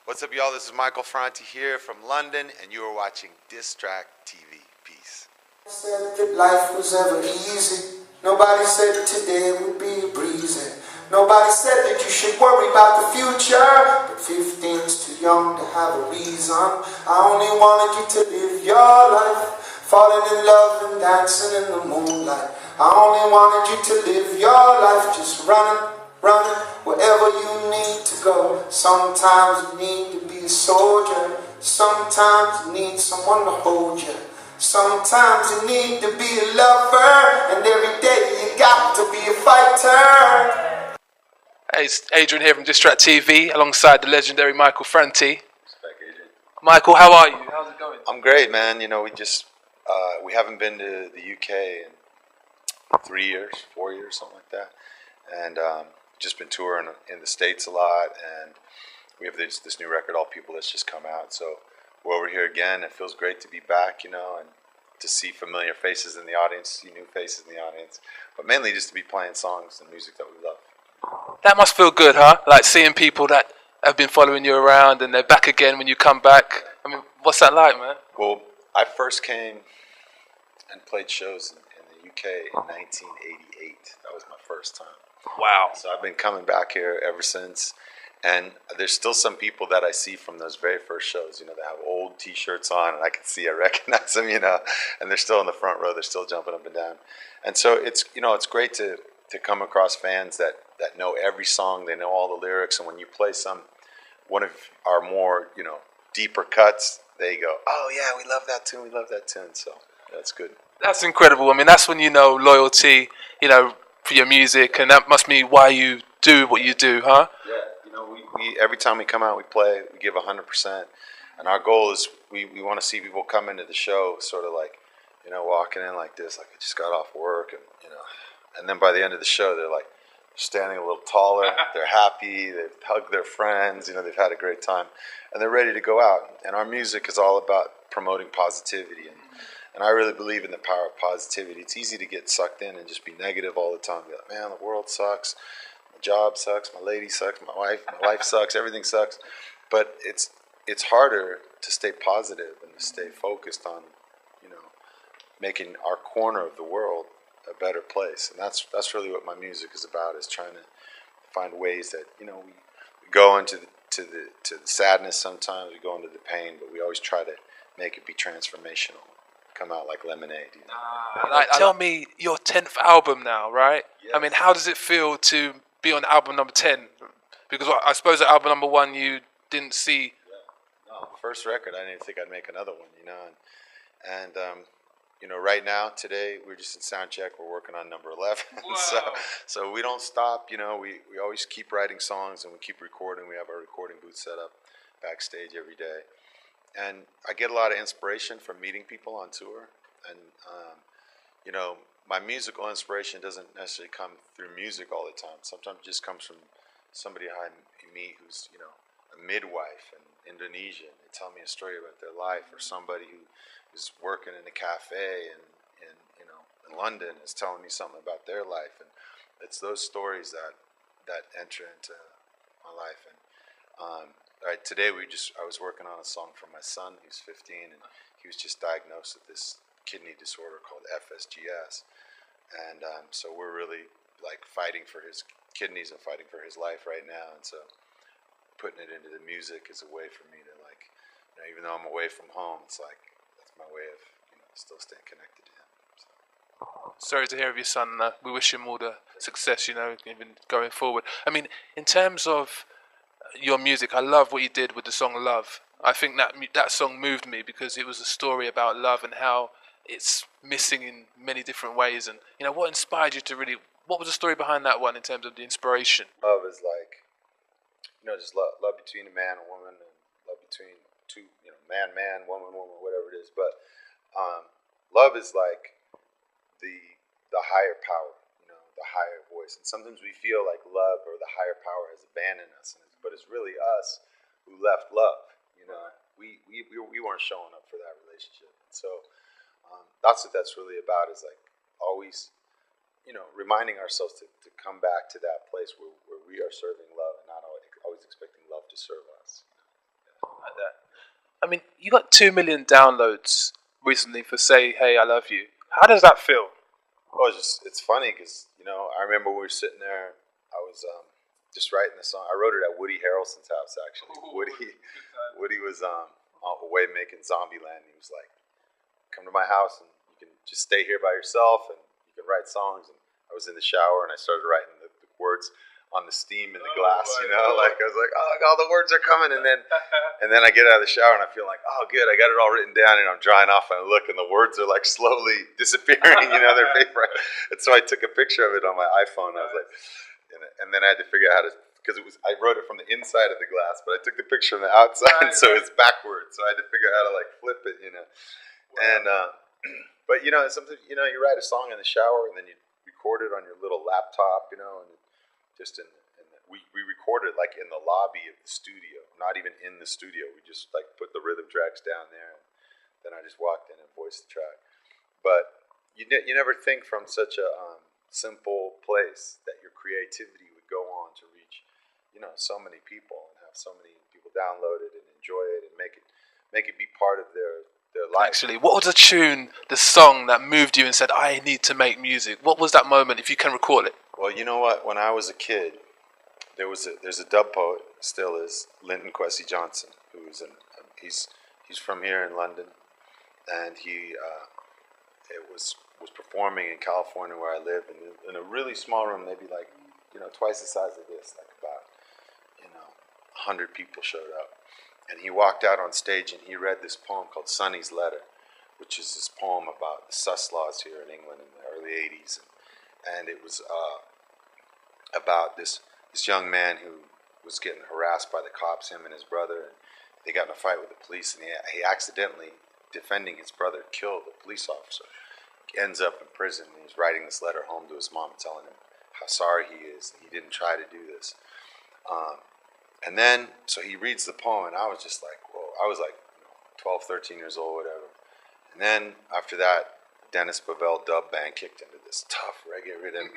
What's up, y'all? This is Michael Franti here from London, and you are watching Distractv. Peace. Said that life was ever easy. Nobody said today would be a breezy. Nobody said that you should worry about the future. But 15's too young to have a reason. I only wanted you to live your life, falling in love and dancing in the moonlight. I only wanted you to live your life, just running wherever you need to go. Sometimes you need to be a soldier. Sometimes you need someone to hold you. Sometimes you need to be a lover, and every day you got to be a fighter. Hey, it's Adrian here from Distractv alongside the legendary Michael Franti. Respect, Adrian. Michael, how are you? How's it going? I'm great, man. You know, we haven't been to the UK in 3 years, 4 years, something like that, and just been touring in the States a lot, and we have this new record, All People, that's just come out. So we're over here again. It feels great to be back, you know, and to see familiar faces in the audience, see new faces in the audience, but mainly just to be playing songs and music that we love. That must feel good, huh? Like seeing people that have been following you around and they're back again when you come back. I mean, what's that like, man? Well, I first came and played shows in the UK in 1988. That was my first time. Wow. So I've been coming back here ever since. And there's still some people that I see from those very first shows, you know, that have old T-shirts on, and I can see, I recognize them, you know, and they're still in the front row, they're still jumping up and down. And so it's, you know, it's great to come across fans that know every song, they know all the lyrics, and when you play one of our more, you know, deeper cuts, they go, oh yeah, we love that tune, so that's good. That's incredible. I mean, that's when you know loyalty, you know, for your music, and that must be why you do what you do, huh? Yeah. We every time we come out, we play, we give 100%, and our goal is we want to see people come into the show sort of like, you know, walking in like this, like I just got off work, and you know, and then by the end of the show, they're like standing a little taller, they're happy, they've hugged their friends, you know, they've had a great time, and they're ready to go out. And our music is all about promoting positivity, and I really believe in the power of positivity. It's easy to get sucked in and just be negative all the time, be like, man, the world sucks. My job sucks, my lady sucks, my life sucks, everything sucks. But it's harder to stay positive and to stay focused on, you know, making our corner of the world a better place. And that's really what my music is about, is trying to find ways that, you know, we go into the sadness sometimes, we go into the pain, but we always try to make it be transformational, come out like lemonade. You know? Tell me your 10th album now, right? Yes. I mean, how does it feel to be on album number 10? Because I suppose at album number 1 you didn't see. Yeah. No, first record, I didn't think I'd make another one, you know. And you know, right now, today, we're just in sound check. We're working on number 11. so we don't stop, you know. We always keep writing songs and we keep recording. We have our recording booth set up backstage every day. And I get a lot of inspiration from meeting people on tour. And, you know, my musical inspiration doesn't necessarily come through music all the time. Sometimes it just comes from somebody I meet who's, you know, a midwife in Indonesia, and they tell me a story about their life, or somebody who is working in a cafe in you know, in London is telling me something about their life, and it's those stories that enter into my life. And right, today I was working on a song for my son who's 15, and he was just diagnosed with this kidney disorder called FSGS. And so we're really like fighting for his kidneys and fighting for his life right now. And so putting it into the music is a way for me to, like, you know, even though I'm away from home, it's like that's my way of, you know, still staying connected to him. So. Sorry to hear of your son. We wish him all the success, you know, even going forward. I mean, in terms of your music, I love what you did with the song Love. I think that song moved me because it was a story about love and how it's missing in many different ways. And, you know, what inspired you to really, what was the story behind that one in terms of the inspiration? Love is like, you know, just love between a man and woman, and love between two, you know, man, woman, whatever it is. But love is like the higher power, you know, the higher voice. And sometimes we feel like love or the higher power has abandoned us, but it's really us who left love. You know, we weren't showing up for that relationship. And so that's what that's really about, is like always, you know, reminding ourselves to come back to that place where we are serving love and not always expecting love to serve us. I mean, you got 2 million downloads recently for "Say Hey I Love You." How does that feel? Well, it's funny because I remember we were sitting there. I was just writing the song. I wrote it at Woody Harrelson's house actually. Woody was away making Zombieland. He was like, "Come to my house and you can just stay here by yourself and you can write songs." And I was in the shower and I started writing the words on the steam in the glass. Like I was like, "Oh, all the words are coming," and then I get out of the shower and I feel like, "Oh, good, I got it all written down," and I'm drying off and I look and the words are like slowly disappearing. They're vapor. And so I took a picture of it on my iPhone. I was like, and then I had to figure out how to, because I wrote it from the inside of the glass, but I took the picture from the outside, so it's backwards. So I had to figure out how to like flip it. And but sometimes you write a song in the shower and then you record it on your little laptop, and just we recorded like in the lobby of the studio, not even in the studio. We just like put the rhythm tracks down there, and then I just walked in and voiced the track. But you never think from such a simple place that your creativity would go on to reach so many people and have so many people download it and enjoy it and make it be part of their life. Actually, what was the tune, the song that moved you and said, "I need to make music"? What was that moment, if you can recall it? Well, you know what? When I was a kid, there's a dub poet, still is, Linton Kwesi Johnson, who's he's from here in London, and he was performing in California where I live in a really small room, maybe like twice the size of this, like about 100 people showed up, and he walked out on stage and he read this poem called Sonny's Letter, which is this poem about the sus laws here in England in the early '80s, and it was about this young man who was getting harassed by the cops, him and his brother, and they got in a fight with the police, and he accidentally, defending his brother, killed a police officer. He ends up in prison, and he's writing this letter home to his mom telling him how sorry he is that he didn't try to do this. And then, so he reads the poem, and I was just like, whoa. I was like 12, 13 years old, whatever. And then, after that, Dennis Bavell dub band kicked into this tough reggae rhythm,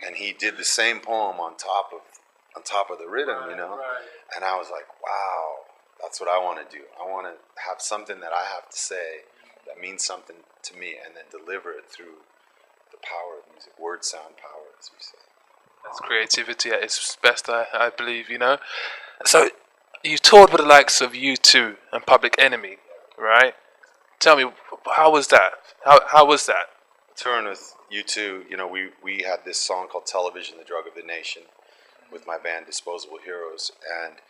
and he did the same poem on top of the rhythm, Right. And I was like, wow, that's what I want to do. I want to have something that I have to say that means something to me, and then deliver it through the power of music, word sound power, as we say. That's creativity at its best, I believe, So, you toured with the likes of U2 and Public Enemy, right? Tell me, how was that? How was that? Touring with U2, we had this song called Television, the Drug of the Nation, with my band Disposable Heroes, and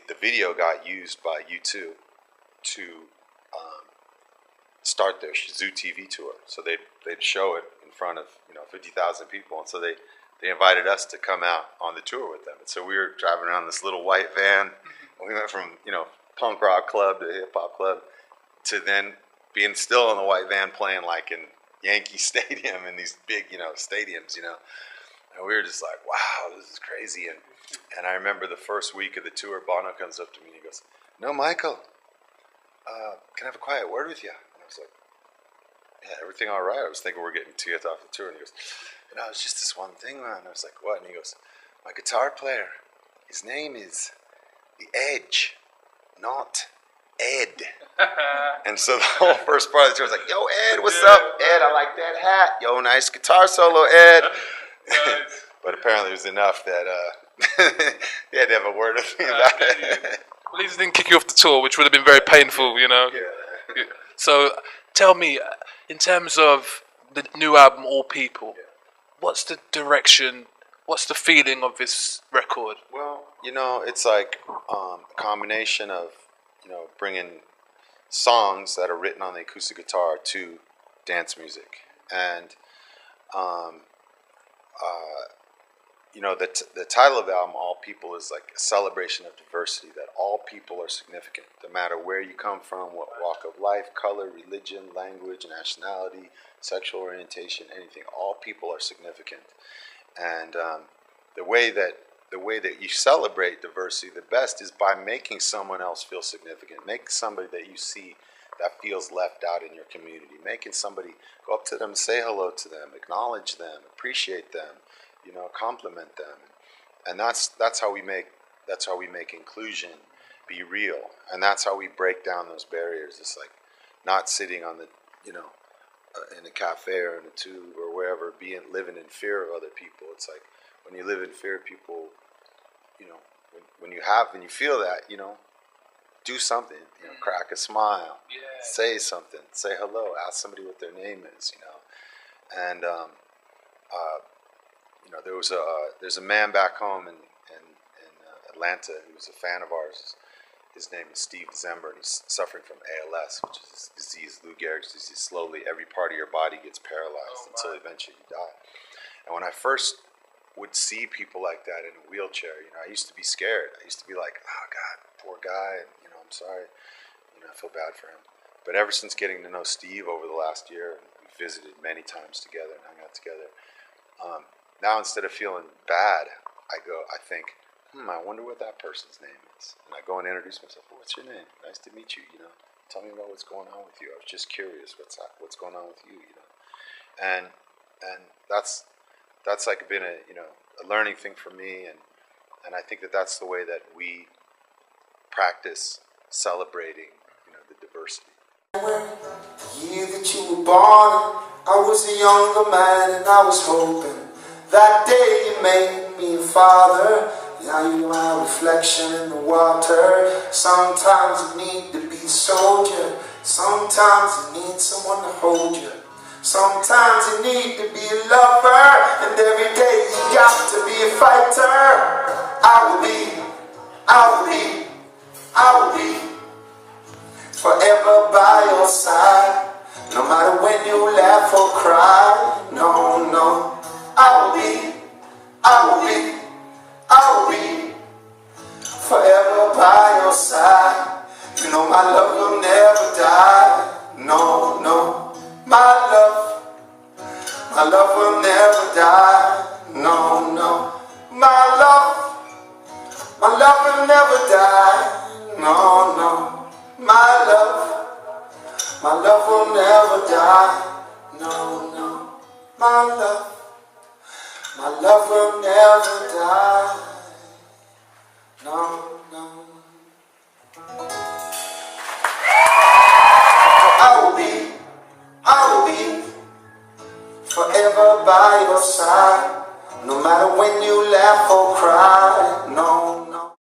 the video got used by U2 to start their Zoo TV tour. So they'd show it in front of 50,000 people, and so they invited us to come out on the tour with them. And so we were driving around this little white van, and we went from punk rock club to hip hop club to then being still in the white van playing like in Yankee Stadium and these big stadiums, and we were just like, wow, this is crazy. And I remember the first week of the tour, Bono comes up to me and he goes, "No, Michael, can I have a quiet word with you?" And I was like, "Yeah, everything all right?" I was thinking we're getting teeth off the tour, and he goes, "It's just this one thing, man." I was like, "What?" And he goes, "My guitar player, his name is The Edge, not Ed." And so the whole first part of the tour was like, "Yo, Ed, what's up? Ed, I like that hat. Yo, nice guitar solo, Ed." Nice. But apparently it was enough that he had to have a word with me about it. Well, he just didn't kick you off the tour, which would have been very painful, Yeah. So, tell me, in terms of the new album, All People, what's the direction, what's the feeling of this record? Well, it's like a combination of, bringing songs that are written on the acoustic guitar to dance music. And, the title of the album, All People, is like a celebration of diversity, that all people are significant, no matter where you come from, what walk of life, color, religion, language, nationality, sexual orientation, anything. All people are significant. And the way that you celebrate diversity the best is by making someone else feel significant. Make somebody that you see that feels left out in your community. Making somebody, go up to them, say hello to them, acknowledge them, appreciate them, compliment them. And that's how we make inclusion be real. And that's how we break down those barriers. It's like not sitting on the, in a cafe or in a tube or wherever, living in fear of other people. It's like when you live in fear of people, when you feel that, do something, crack a smile, say something, say hello, ask somebody what their name is, and there's a man back home in Atlanta who's a fan of ours. His name is Steve Zember, and he's suffering from ALS, which is a disease, Lou Gehrig's disease. Slowly, every part of your body gets paralyzed until eventually you die. And when I first would see people like that in a wheelchair, I used to be scared. I used to be like, oh God, poor guy, and I'm sorry, I feel bad for him. But ever since getting to know Steve over the last year, and we visited many times together and hung out together, now instead of feeling bad, I think, I wonder what that person's name is. And I go and introduce myself. Oh, what's your name? Nice to meet you. Tell me about what's going on with you. I was just curious. What's going on with you? And that's like been a learning thing for me. And I think that's the way that we practice celebrating the diversity. The year that you were born, I was a younger man, and I was hoping that day you made me a father. Now you're my reflection in the water. Sometimes you need to be a soldier. Sometimes you need someone to hold you. Sometimes you need to be a lover. And every day you got to be a fighter. I will be forever by your side. No matter when you laugh or cry. No, I will be forever by your side. My love will never die. No, my love will never die. No, my love will never die. No, my love will never die. No, my love will never die. No. I will be forever by your side. No matter when you laugh or cry. No.